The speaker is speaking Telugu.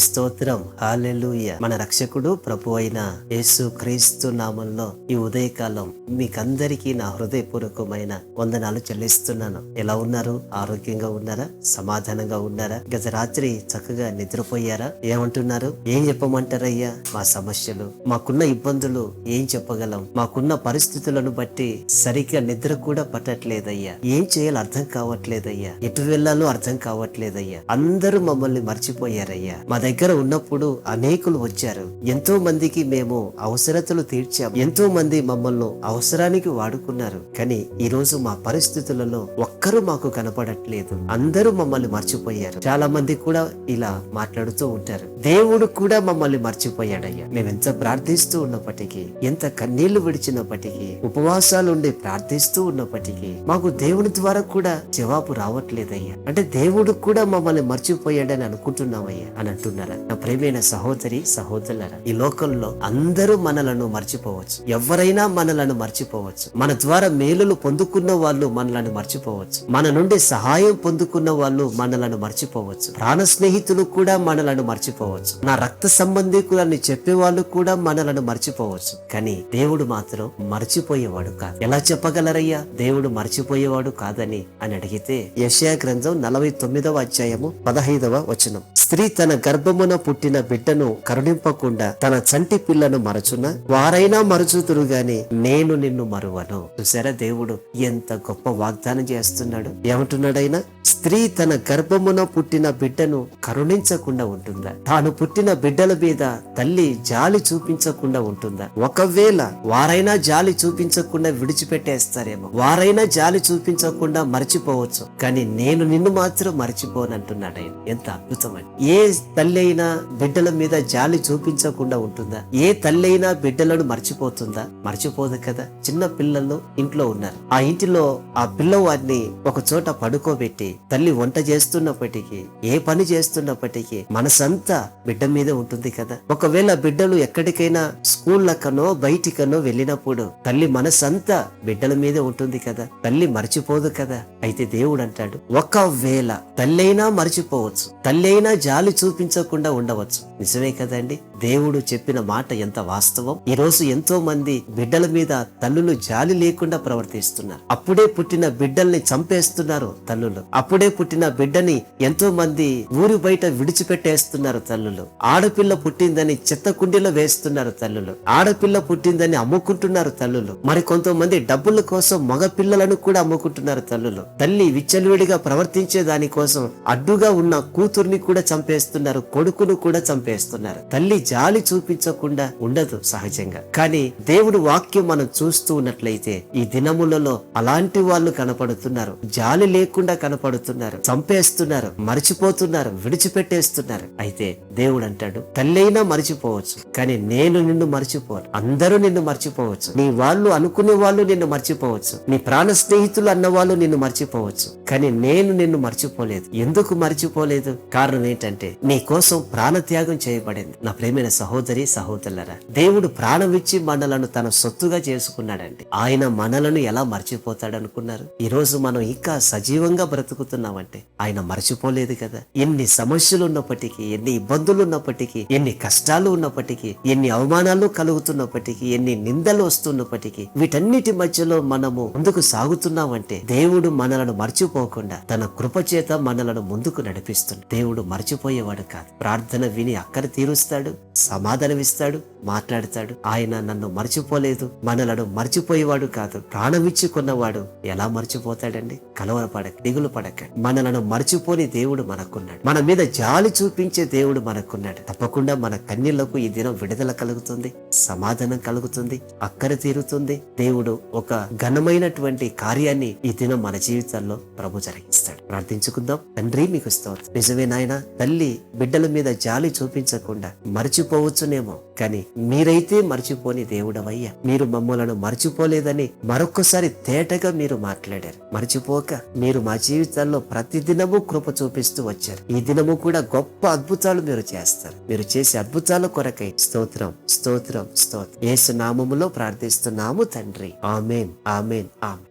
స్తోత్రం. హల్లెలూయా. మన రక్షకుడు ప్రభు అయిన యేసు క్రీస్తు నామంలో ఈ ఉదయకాలం మీకందరికీ నా హృదయపూర్వకమైన వందనాలు చెల్లిస్తున్నాను. ఎలా ఉన్నారు? ఆరోగ్యంగా ఉన్నారా? సమాధానంగా ఉన్నారా? గత రాత్రి చక్కగా నిద్రపోయారా? ఏమంటున్నారు? ఏం చెప్పమంటారయ్యా? మా సమస్యలు, మాకున్న ఇబ్బందులు ఏం చెప్పగలం? మాకున్న పరిస్థితులను బట్టి సరిగ్గా నిద్ర కూడా పట్టట్లేదయ్యా. ఏం చేయాలో అర్థం కావట్లేదయ్యా. ఎటు వెళ్లాలో అర్థం కావట్లేదయ్యా. అందరూ మమ్మల్ని మర్చిపోయారయ్యా. మా దగ్గర ఉన్నప్పుడు అనేకులు వచ్చారు. ఎంతో మందికి మేము అవసరతలు తీర్చాం. ఎంతో మంది మమ్మల్ని అవసరానికి వాడుకున్నారు. కానీ ఈ రోజు మా పరిస్థితులలో ఒక్కరూ మాకు కనపడట్లేదు. అందరూ మమ్మల్ని మర్చిపోయారు. చాలా మంది కూడా ఇలా మాట్లాడుతూ ఉంటారు. దేవుడు కూడా మమ్మల్ని మర్చిపోయాడయ్యా. మేమెంత ప్రార్థిస్తూ ఉన్నప్పటికీ, ఎంత కన్నీళ్లు విడిచినప్పటికీ, ఉపవాసాలుండి ప్రార్థిస్తూ ఉన్నప్పటికీ మాకు దేవుని ద్వారా కూడా జవాబు రావట్లేదయ్యా. అంటే దేవుడు కూడా మమ్మల్ని మర్చిపోయాడని అనుకుంటున్నామయ్యా అని అంటున్నారా? నా ప్రేమైన సహోదరి సహోదరులారా, ఈ లోకంలో అందరూ మనలను మర్చిపోవచ్చు. ఎవరైనా మనలను మర్చిపోవచ్చు. మన ద్వారా మేలులు పొందుకున్న వాళ్ళు మనలను మర్చిపోవచ్చు. మన నుండి సహాయం పొందుకున్న వాళ్ళు మనలను మర్చిపోవచ్చు. ప్రాణ స్నేహితులు కూడా మనలను మర్చిపోవచ్చు. నా రక్త సంబంధికులని చెప్పే వాళ్ళు కూడా మనలను మర్చిపోవచ్చు. కానీ దేవుడు మాత్రం మర్చిపోయేవాడు కాదు. ఎలా చెప్పగలరయ్యా దేవుడు మర్చిపోయేవాడు కాదని అని అడిగితే, యెషయా గ్రంథం 49వ అధ్యాయము 15వ వచనం. స్త్రీ తన గర్భమున పుట్టిన బిడ్డను కరుణింపకుండా తన చంటి పిల్లను మరచున వారైనా మరచుతురు గాని నేను నిన్ను మరువను. చూసారా దేవుడు ఎంత గొప్ప వాగ్దానం చేస్తున్నాడు. ఏమంటున్నాడైనా? స్త్రీ తన గర్భమున పుట్టిన బిడ్డను కరుణించకుండా ఉంటుందా? తాను పుట్టిన బిడ్డల మీద తల్లి జాలి చూపించకుండా ఉంటుందా? ఒకవేళ వారైనా జాలి చూపించకుండా విడిచిపెట్టేస్తారేమో, వారైనా జాలి చూపించకుండా మర్చిపోవచ్చు, కానీ నేను నిన్ను మాత్రం మర్చిపోనంటున్నాడు ఆయన. ఎంత అద్భుతమని. ఏ తల్లి అయినా బిడ్డల మీద జాలి చూపించకుండా ఉంటుందా? ఏ తల్లి అయినా బిడ్డలను మర్చిపోతుందా? మర్చిపోదు కదా. చిన్న పిల్లలు ఇంట్లో ఉన్నారు. ఆ ఇంటిలో ఆ పిల్లవాడిని ఒక చోట పడుకోబెట్టి తల్లి వంట చేస్తున్నప్పటికీ, ఏ పని చేస్తున్నప్పటికీ మనసంతా బిడ్డ మీద ఉంటుంది కదా. ఒకవేళ బిడ్డలు ఎక్కడికైనా స్కూళ్ళకనో బయటికనో వెళ్ళినప్పుడు తల్లి మనసంతా బిడ్డల మీద ఉంటుంది కదా. తల్లి మర్చిపోదు కదా. అయితే దేవుడు అంటాడు, ఒకవేళ తల్లి అయినా మర్చిపోవచ్చు, తల్లి అయినా జాలి చూపించకుండా ఉండవచ్చు. నిజమే కదండి. దేవుడు చెప్పిన మాట ఎంత వాస్తవం. ఈ రోజు ఎంతో మంది బిడ్డల మీద తల్లులు జాలి లేకుండా ప్రవర్తిస్తున్నారు. అప్పుడే పుట్టిన బిడ్డల్ని చంపేస్తున్నారు తల్లులు. అప్పుడే పుట్టిన బిడ్డని ఎంతో మంది ఊరి బయట విడిచిపెట్టేస్తున్నారు తల్లులు. ఆడపిల్ల పుట్టిందని చెత్త కుండీలో వేస్తున్నారు తల్లులు. ఆడపిల్ల పుట్టిందని అమ్ముకుంటున్నారు తల్లులు. మరి కొంతమంది డబ్బుల కోసం మగ పిల్లలను కూడా అమ్ముకుంటున్నారు తల్లులు. తల్లి విచ్చలవిడిగా ప్రవర్తించే దానికోసం అడ్డుగా ఉన్న కూతుర్ని కూడా చంపేస్తున్నారు, కొడుకును కూడా చంపేస్తున్నారు. తల్లి జాలి చూపించకుండా ఉండదు సహజంగా. కానీ దేవుడు వాక్యం మనం చూస్తూ ఉన్నట్లయితే ఈ దినములలో అలాంటి వాళ్ళు కనపడుతున్నారు. జాలి లేకుండా కనపడుతున్నారు, చంపేస్తున్నారు, మర్చిపోతున్నారు, విడిచిపెట్టేస్తున్నారు. అయితే దేవుడు అంటాడు, తల్లైనా మర్చిపోవచ్చు, కానీ నేను నిన్ను మర్చిపోను. అందరూ నిన్ను మర్చిపోవచ్చు. నీ వాళ్ళు అనుకునే వాళ్ళు నిన్ను మర్చిపోవచ్చు. నీ ప్రాణ స్నేహితులు అన్న వాళ్ళు నిన్ను మర్చిపోవచ్చు, కానీ నేను నిన్ను మర్చిపోలేదు. ఎందుకు మర్చిపోలేదు? కారణం ఏంటంటే నీ కోసం ప్రాణత్యాగం చేయబడింది. నా ప్రేమైన సహోదరి సహోదరులారా, దేవుడు ప్రాణం ఇచ్చి మనలను తన సొత్తుగా చేసుకున్నాడండి. ఆయన మనలను ఎలా మర్చిపోతాడనుకున్నారు? ఈ రోజు మనం ఇంకా సజీవంగా బ్రతుకుతున్నామంటే ఆయన మర్చిపోలేదు కదా. ఎన్ని సమస్యలు ఉన్నప్పటికీ, ఎన్ని ఇబ్బందులు ఉన్నప్పటికీ, ఎన్ని కష్టాలు ఉన్నప్పటికీ, ఎన్ని అవమానాలు కలుగుతున్నప్పటికీ, ఎన్ని నిందలు వస్తున్నప్పటికీ, వీటన్నిటి మధ్యలో మనము ముందుకు సాగుతున్నామంటే దేవుడు మనలను మర్చిపోకుండా తన కృప చేత మనలను ముందుకు నడిపిస్తుంది. దేవుడు మర్చిపోయేవాడు కాదు. ప్రార్థన విని అక్కర తీరుస్తాడు, సమాధానమిస్తాడు, మాట్లాడతాడు. ఆయన నన్ను మర్చిపోలేదు, మనలను మర్చిపోయేవాడు కాదు. ప్రాణమిచ్చి కొన్నవాడు ఎలా మర్చిపోతాడండి? కలవరపడక, దిగులు పడక. మనలను మర్చిపోని దేవుడు మనకున్నాడు. మన మీద జాలి చూపించే దేవుడు మనకున్నాడు. తప్పకుండా మన కన్నీళ్లకు ఈ దినం విడుదల కలుగుతుంది, సమాధానం కలుగుతుంది, అక్కర తీరుతుంది. దేవుడు ఒక ఘనమైనటువంటి కార్యాన్ని ఈ దినం మన జీవితాల్లో ప్రభు జరిగిస్తాడు. ప్రార్థించుకుందాం. తండ్రి మీకు స్తోత్రం. నిజమే నాయన, తల్లి బిడ్డల మీద జాలి చూపించకుండా మర్చిపోవచ్చునేమో, కానీ మీరైతే మర్చిపోని దేవుడవయ్యా. మీరు మమ్మలను మర్చిపోలేదని మరొక్కసారి తేటగా మీరు మాట్లాడారు. మర్చిపోక మీరు మా జీవితాల్లో ప్రతిదినము కృప చూపిస్తూ వచ్చారు. ఈ దినము కూడా గొప్ప అద్భుతాలు మీరు చేస్తారు. మీరు చేసే అద్భుతాల కొరకై స్తోత్రం, స్తోత్రం, స్తోత్రం. యేసు నామములో ప్రార్థిస్తున్నాము తండ్రి. ఆమేన్, ఆమేన్, ఆమేన్.